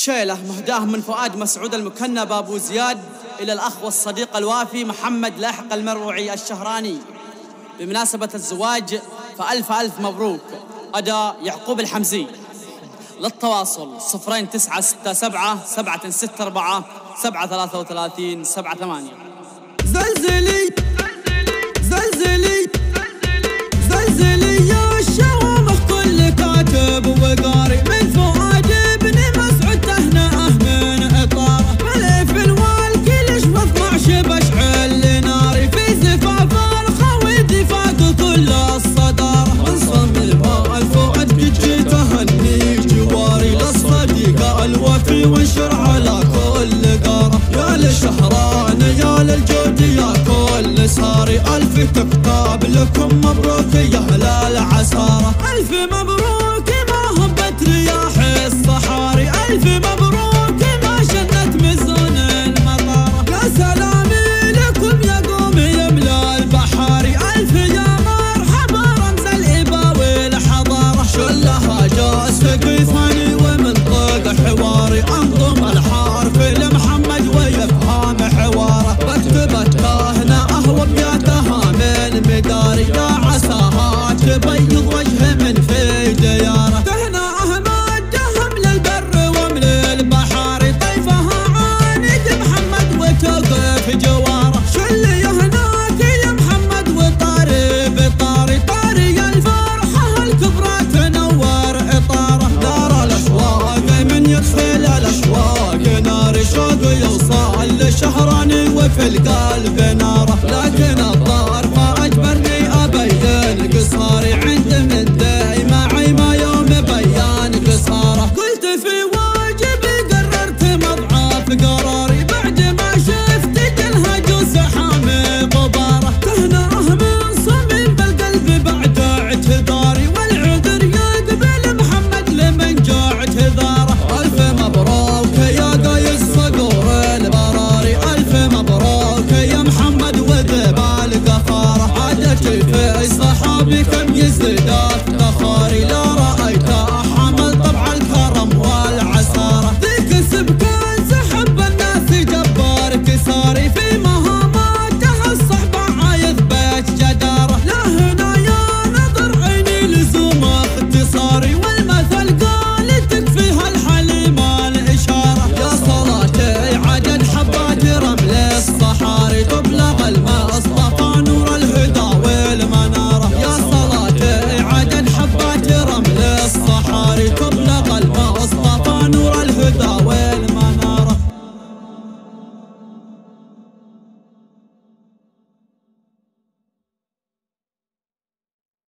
شيله مهداه من فؤاد مسعود المكنب أبو زياد إلى الأخ والصديق الوافي محمد لاحق المروعي الشهراني بمناسبة الزواج، فألف ألف مبروك. أداء يعقوب الحمزي. للتواصل 0967 764 733 78. زلزلي زلزلي زلزلي يا الشوامخ كل كاتب وقاري من فؤاد بن مسعود تهنئه من اطاره بالف الوالكلش و12 بشعل ناري في زفاف الخويدي فاق كل الصداره وانصم الماء فؤاد قد جيت اهني جواري للصديق الوفي وانشر على كل قاره يا للشهران يا للجود يا كل صاري ألف تكتاب لكم مبروك يا أهل العسارة. ألف مبروك ما هبت رياح الصحاري، ألف مبروك ما شدت مزون المطارة. يا سلامي لكم يا قوم يملى البحاري، ألف يا مرحبا رمز الإبا والحضارة. شلها جاء سقي ثاني ومنطق حواري أنظم الحرف لمحمد ويفهم حواره. بكتبت كاهنة وبياتها من مداري يا عساها تبيض وجه من في دياره. تهنى أحمد دهم للبر ومن البحار طيفها عاند محمد وتقف جواره. شل يهناك يا محمد وطاري بطاري طاري الفرحة الكبرى تنور إطاره. دار الأشواق من يدخل الأشواق نار شوق يوصل لشهراني وفي القلب نار.